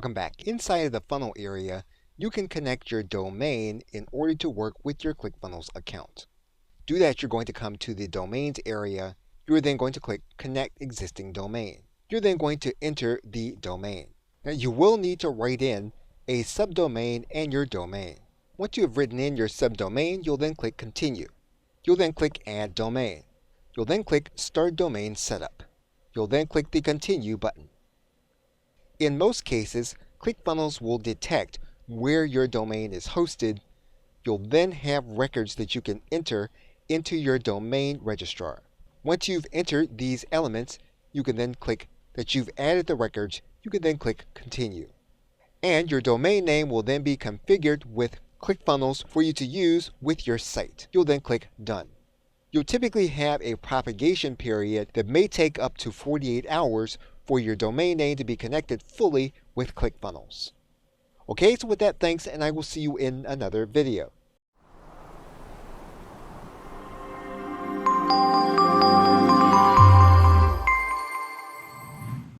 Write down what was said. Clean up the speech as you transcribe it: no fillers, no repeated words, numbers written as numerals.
Welcome back. Inside of the funnel area, you can connect your domain in order to work with your ClickFunnels account. To do that, you're going to come to the domains area. You're then going to click Connect Existing Domain. You're then going to enter the domain. Now, you will need to write in a subdomain and your domain. Once you have written in your subdomain, you'll then click Continue. You'll then click Add Domain. You'll then click Start Domain Setup. You'll then click the Continue button. In most cases, ClickFunnels will detect where your domain is hosted. You'll then have records that you can enter into your domain registrar. Once you've entered these elements, you can then click that you've added the records. You can then click Continue. And your domain name will then be configured with ClickFunnels for you to use with your site. You'll then click Done. You'll typically have a propagation period that may take up to 48 hours for your domain name to be connected fully with ClickFunnels. Okay, so with that, thanks, and I will see you in another video.